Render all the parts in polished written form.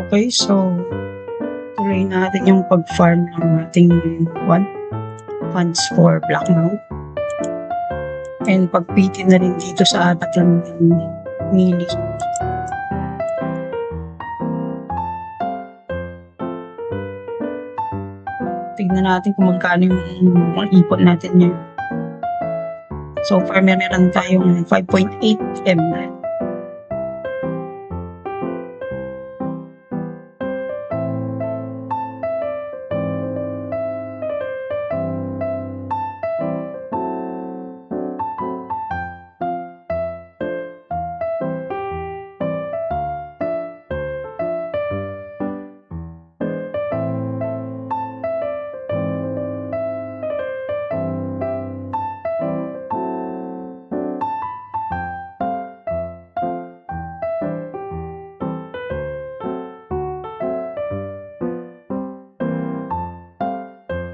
Okay, so tuloy natin yung pag-farm ng ating funds for Blackmount. And pagpiti na rin dito sa ating mili. Tignan natin kung magkano yung ipon natin ngayon. So far, meron tayong 5.8 M.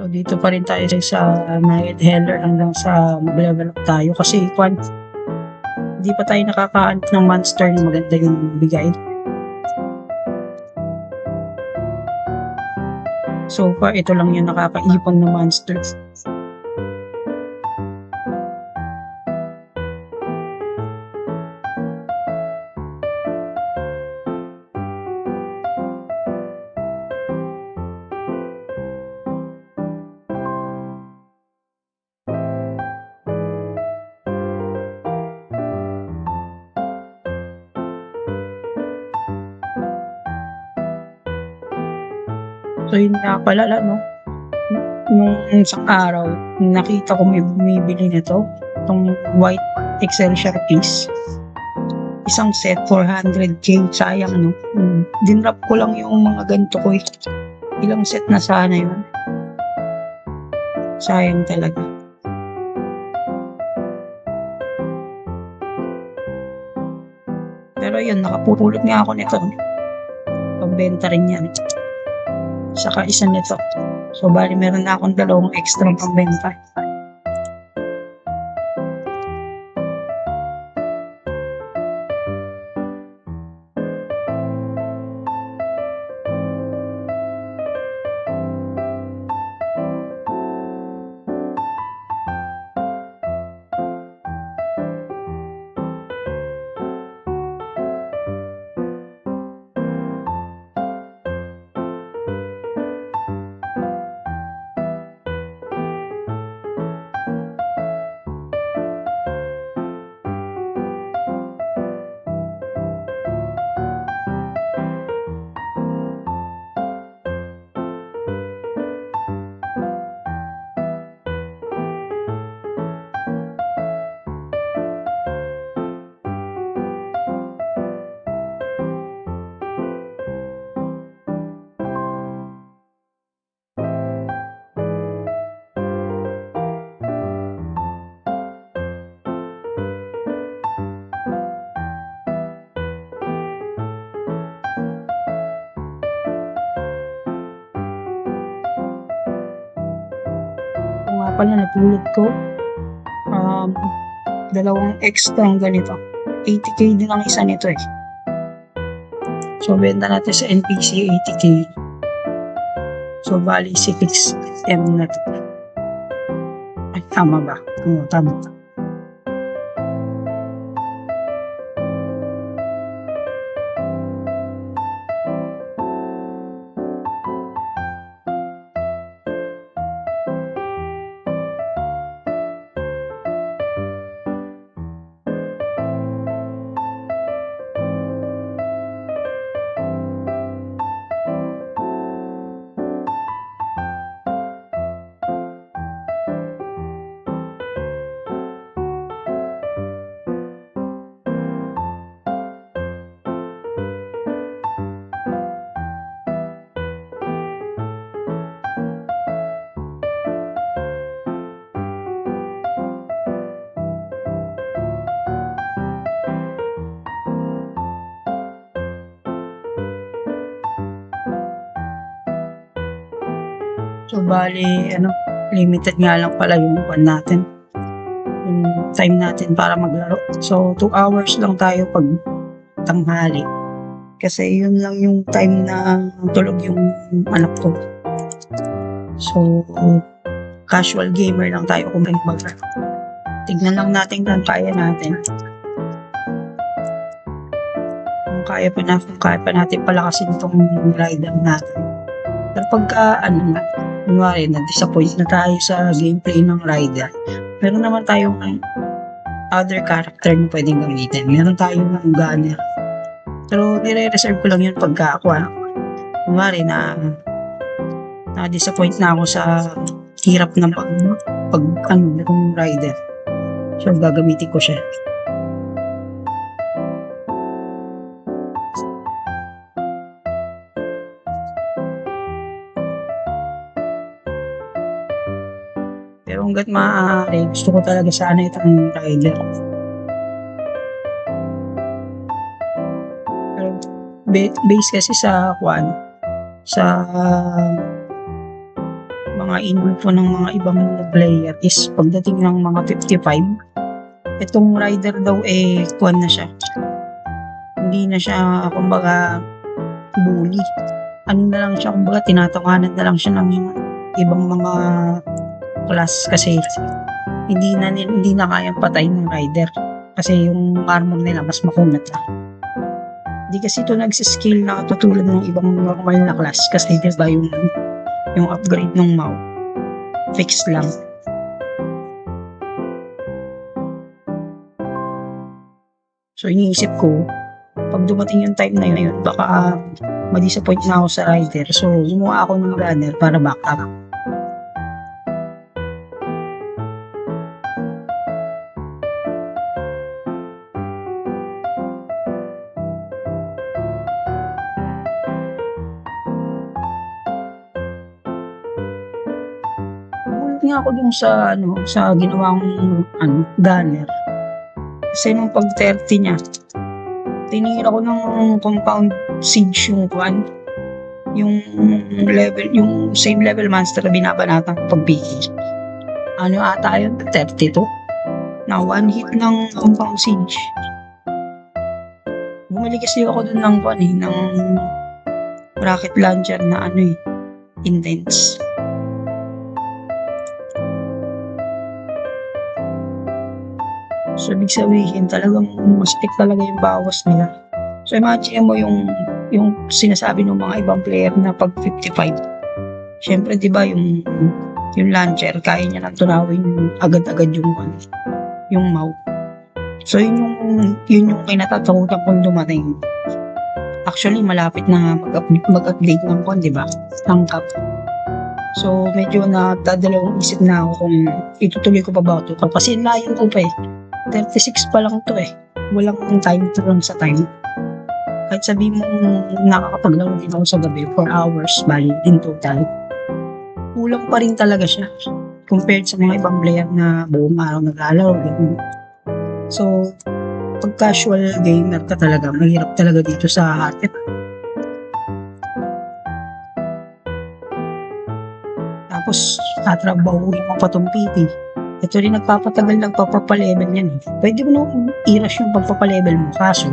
So, dito pa rin tayo sa Night Heller hanggang sa mag-level up tayo kasi hindi pa tayo nakakahanap ng monster na maganda yung bigay. So far, ito lang yung nakakaipon ng monsters. So yun nga pala, no? Nung isang araw, nakita ko may bumibili nito, itong white Excelsior piece. Isang set, 400k, sayang, no? Dinrap ko lang yung mga ganito ko. Ilang set na sana yun. Sayang talaga. Pero yun, nakapupulot nga ako nito. Pambenta rin yan. Saka isa nito. So, bali meron na akong dalawang extra pambenta. Pala napulot ko dalawang extra ang ganito, 80k din ang isa nito eh. So benta natin sa NPC 80k, so bali 6M na to. Ay, tama ba? Tama. So, bali, limited nga lang pala yung natin. Yung time natin para maglaro. So, 2 hours lang tayo pag tanghali. Kasi yun lang yung time na tulog yung anak ko. So, casual gamer lang tayo kung mag tignan lang natin kung kaya natin. Kung kaya pa natin palakasin itong rider natin. Pero pagka, kunwari, na-disappoint na tayo sa gameplay ng rider, meron naman tayong other character na pwedeng gamitin. Meron tayong gunner. Pero nire-reserve ko lang yun pagka ako, kunwari na-disappoint na ako sa hirap ng ng rider. So, gagamitin ko siya. Pero hanggat maaari, gusto ko talaga sana itong rider. Pero base kasi sa mga info ng mga ibang player is pagdating ng mga 55, itong rider daw na siya. Hindi na siya, kumbaga, bully. Ano na lang siya, kumbaga, tinatawanan na lang siya ng ibang mga class kasi hindi na kayang patayin ng rider kasi yung armor nila mas makunat lang. Hindi kasi ito nagsiskill na katulad ng ibang normal na class kasi diba yung upgrade ng MAU fix lang. So iniisip ko pag dumating yung time na yun baka ma-disappoint na ako sa rider, so gumawa ako ng gunner para backup. Nga ako dun sa ginawang gunner. Kasi nung pag 30 niya, tinira ko ng compound siege yung level, yung same level monster na binabanatan pag PK. Ata yun, 32. Na one hit ng compound siege. Bumili kasi ako dun ng rocket launcher na intense. So, ibig sabihin, talagang mastik talaga yung bawas nila. So, imagine mo yung sinasabi ng mga ibang player na pag 55. Siyempre, di ba, yung launcher, kaya niya nang tunawin agad-agad yung MAU. So, yun yung kinatatakutan kung dumating. Actually, malapit na mag-update ng di ba? Ng cap. So, medyo nadadalawang isip na ako kung itutuloy ko pa ba ito. Kasi layo ko pa 36 pa lang to Walang time to lang sa time. Kahit sabihin mo nakakapaglaro din ako sa gabi 4 hours bali in total. Kulang pa rin talaga siya compared sa mga ibang player na buong araw naglalaro. So, pag casual gamer ka talaga, mahirap talaga dito sa hardware. Tapos, tatrabahuin mo pa tong PT. Ito rin nagpapalevel yan Pwede mo na i-rush yung pagpapalevel mo. Kaso,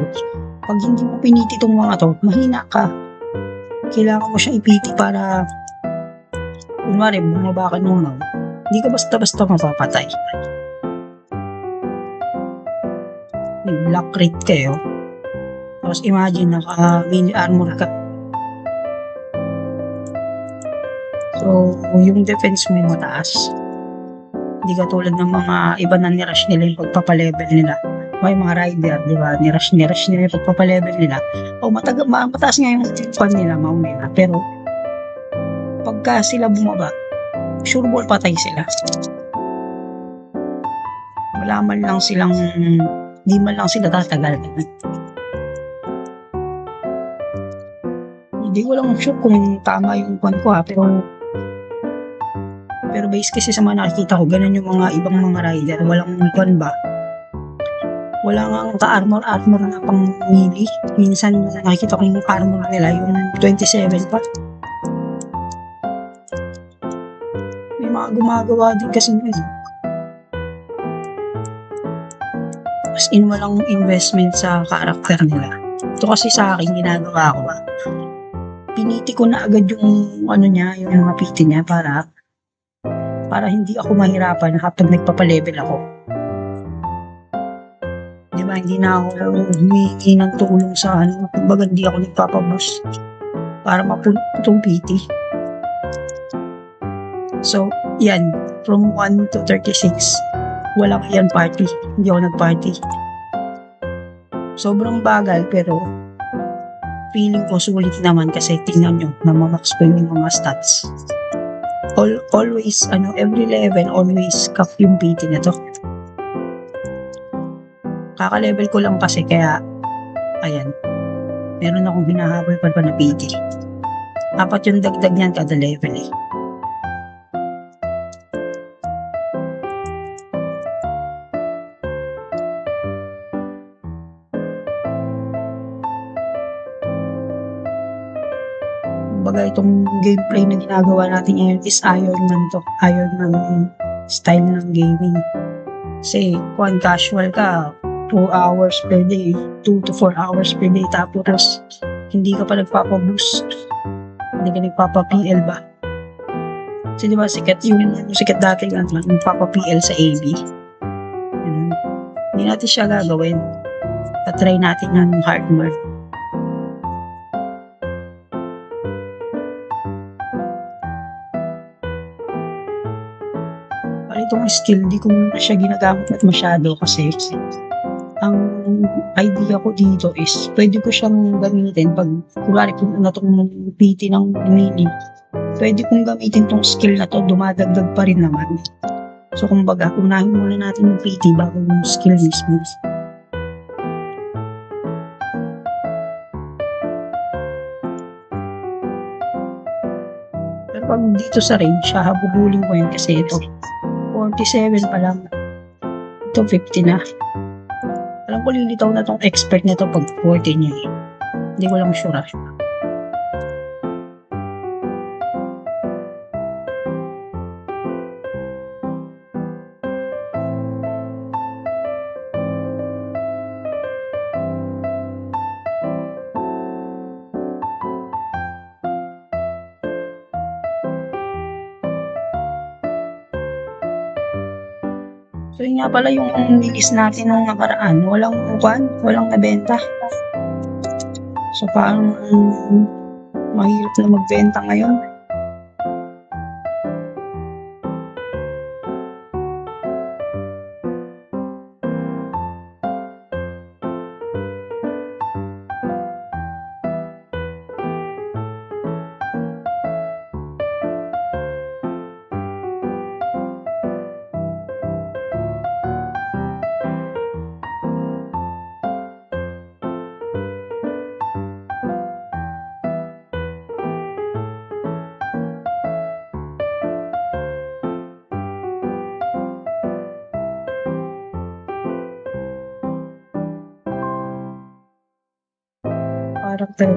pag hindi mo piniti itong mga to, mahina ka. Kailangan mo siya ipiti para kunwari, bumaba ka ng MAU. Hindi ka basta-basta mapapatay. May black rate kayo. Tapos imagine, naka-mini armor ka. So, yung defense mo mataas. Hindi katulad ng mga iba na nirush nila yung pagpapalevel nila. May mga rider, di ba? Nirush nila yung pagpapalevel nila. Mataas nga yung fan nila, MAU nila. Pero, pagka sila bumaba, sure ball patay sila. Di man lang sila tatagal. Hindi ko lang sure kung tama yung fan ko pero base kasi sa mga nakikita ko, ganun yung mga ibang mga rider. Walang fan ba? Wala nga ka-armor na pang melee. Minsan nakikita ko yung armor nila, yung 27 pa. May mga gumagawa din kasi as in walang investment sa character nila. Ito kasi sa akin ginagawa ko, piniti ko na agad yung ano niya, yung mga PT niya para hindi ako mahirapan kapag nagpapa-level ako. 'Di ba, hindi na ako humihingi ng tulong sa ano, kumbaga hindi ako nagpapa-boost para mapuno itong PT. So, yan, from 1 to 36, walang yan party, hindi ako nag-party. Sobrang bagal pero feeling ko sulit naman kasi tingnan nyo, namamax ko yung mga stats. Always, every level, always cap yung PT na to. Kaka-level ko lang kasi kaya, ayan, meron akong hinahabol pa na PT. Apat yung dagdag niyan kada level eh. Kumbaga itong gameplay na ginagawa natin ngayon is Ironman to. Ironman style ng gaming. Kasi kung casual ka, 2 hours per day, 2 to 4 hours per day, tapos hindi ka pa nagpapa-boost, hindi ka nagpapa-PL ba? Kasi diba sikat dati yung nagpapa-PL sa AB. Hindi natin siya gagawin. Tatry natin ng hard mode. Itong skill, di ko na siya ginagamit at masyado kasi ang idea ko dito is pwede ko siyang gamitin pag kunwari kung ano tong PT ng mini, pwede kong gamitin tong skill na to, dumadagdag pa rin naman. So kumbaga, unahin muna natin yung PT bago yung skill mismo. Pero pag dito sa range, hahabulin ko yan kasi ito 47 pa lang. Ito 50 na. Alam ko lilitaw na tong expert na to pag 40 niya eh. Hindi ko lang sure. So yun nga pala yung nilis natin nung nakaraan, walang nabenta. So parang mahirap na magbenta ngayon. Character.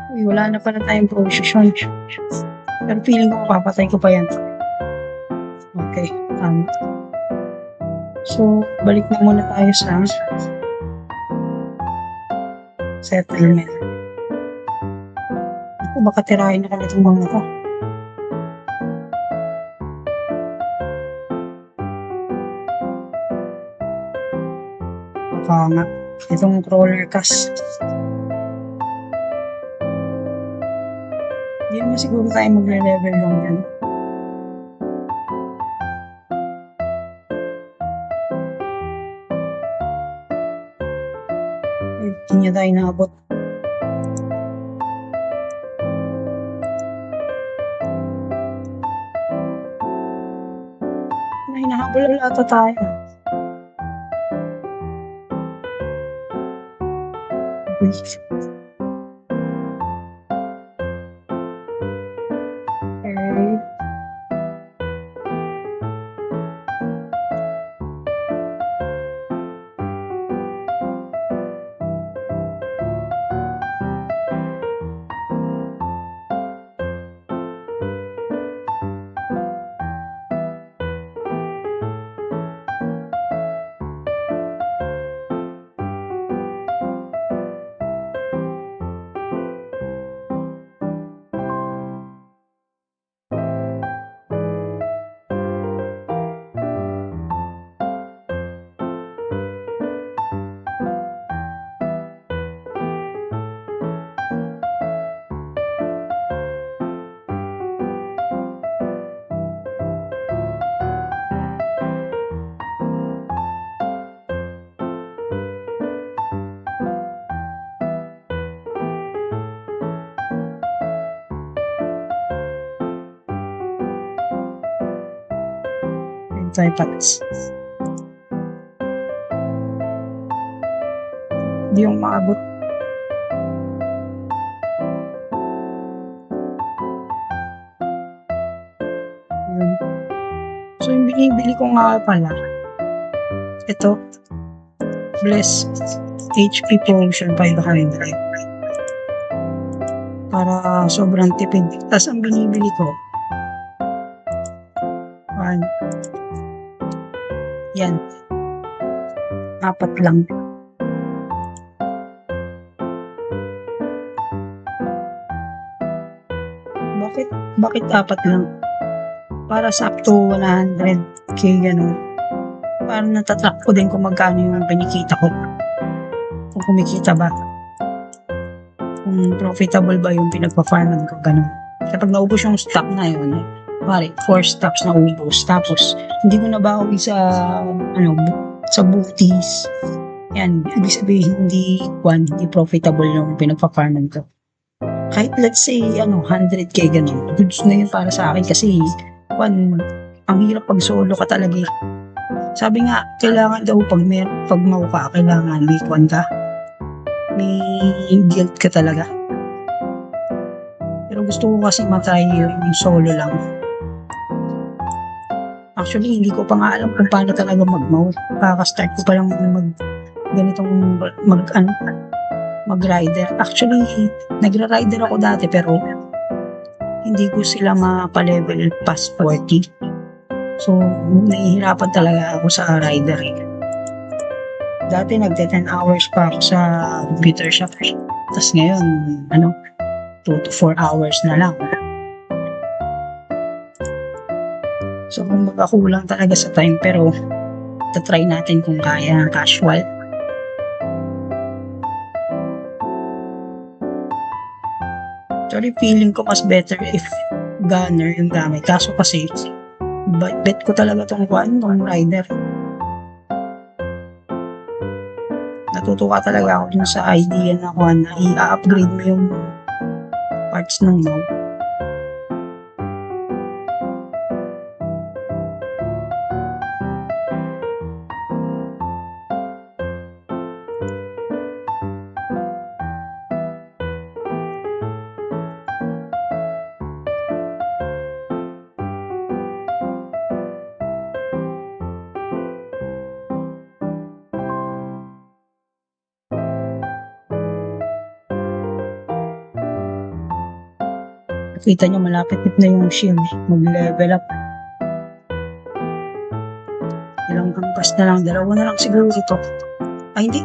Uy, wala na pala tayong position. Pero feeling ko mapapatay ko pa yan. Okay, tama. So, balik na muna tayo sa settlement. Ako, baka tirahin na kami itong mga ito. Baka nga, itong crawler cast. Hindi naman siguro tayo magre-level lang yan. Hindi niya tayo naabot. Hinahabol ata tayo. Okay. tayo pats. Hindi yung maabot. Yun. So, yung binibili ko nga pala, ito, Bless HP Potion 500. Para sobrang tipid. Tapos ang binibili ko, yan, 4 lang. Bakit 4 lang? Para sa up to 100k gano'n. Parang natatrack ko din kung magkano yung kinikita ko. Kung kumikita ba. Kung profitable ba yung pinagpa-farman ko, gano'n. Kapag naubos yung stock na yun, pare, 4 stocks na ubos. Tapos, hindi ko nabawi sa, sa booties. Yan, ibig sabihin, hindi profitable yung pinagpa-farman ko. Kahit let's say, 100k gano'n, goods na yun para sa akin kasi, ang hirap pag solo ka talaga. Sabi nga, kailangan daw pag mau ka, kailangan may ka. May guilt ka talaga. Pero gusto ko kasi matry yung solo lang. Actually, hindi ko pa nga alam kung paano talaga mag-mau. Kaka-start ko pa lang mag-rider. Actually, nagra-rider ako dati pero hindi ko sila mapa-level past 40. So, nahihirapan talaga ako sa rider. Dati nagte-10 hours pa ako sa computer shop. Tapos ngayon, 2 to 4 hours na lang. So, kumbaga kulang talaga sa time pero tatry natin kung kaya casual. Actually, feeling ko mas better if gunner yung gamit. Kaso kasi, bet ko talaga tong rider. Natutuwa talaga ako dun sa idea na i-upgrade mo yung parts ng mouse. Kita nyo, malapit na yung shield. Mag-level up. Ilang hampas na lang. 2 na lang siguro ito. Ay, hindi.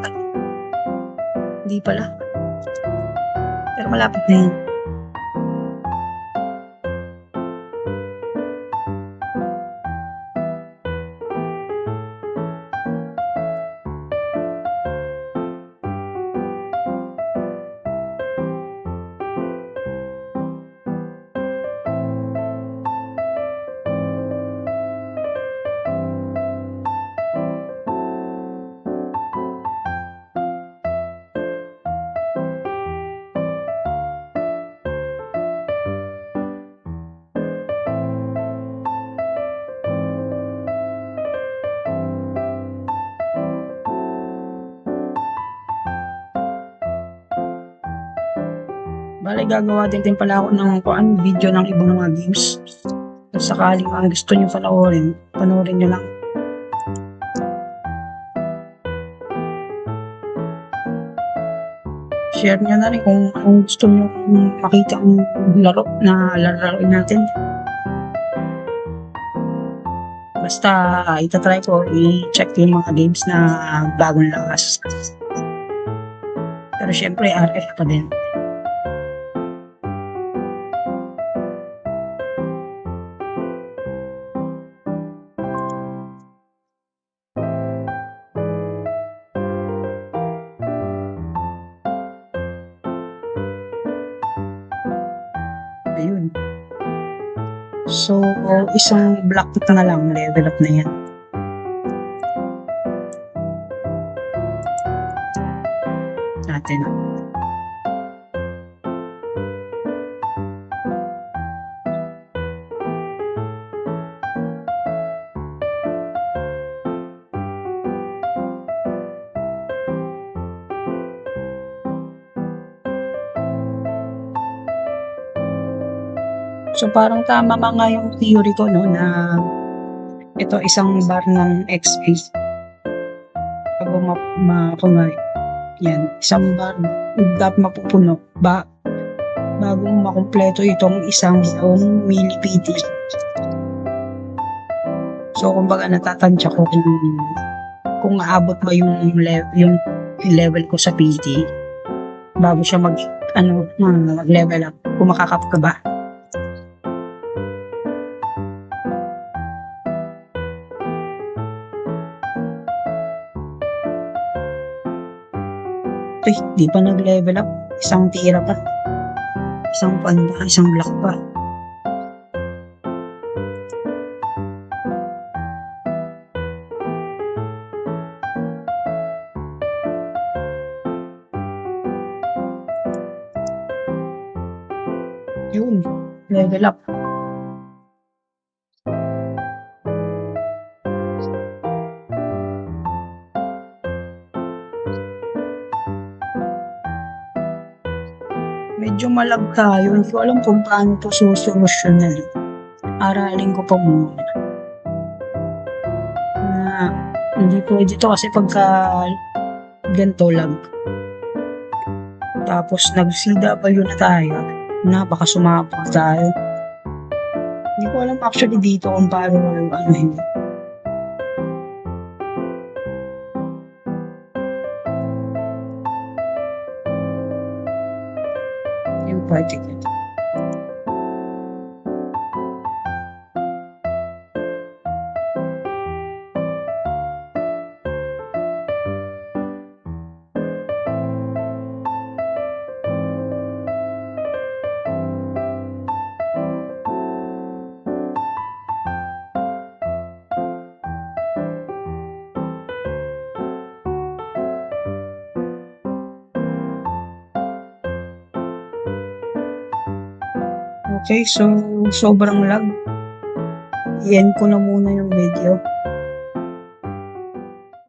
Hindi pala. Pero malapit na yun. Bale, gagawa din pala ako ng video ng ibang mga games. Kung sakaling gusto nyo panoorin nyo lang. Share nyo na rin kung gusto nyo makita ang laro na lalaroin natin. Basta itatry ko i-check yung mga games na bagong labas. Pero syempre RF pa din. Ayun. So, isang block na lang, level up na yan. Natin. So, parang tama nga yung theory ko 'no, na ito isang bar ng XP bago kunwari 'yan, isang bar dapat mapupuno bago makumpleto itong isang buong millipede. So, kumbaga natatantya ko kung aabot ba yung level ko sa PT bago siya mag-level up, kung makaka-up ka ba. Di pa nag-level up, isang tira pa, isang block pa. Yun, level up. Medyo malag tayo, hindi ko alam kung paano to susolusyonan. Aralin ko pa muna. Na hindi pwede to kasi pagka ganito lag. Tapos nag-CW na tayo, baka sumapag tayo. Hindi ko alam actually dito kung paano yun. Yung party ko. Okay, so sobrang lag. I-end ko na muna yung video.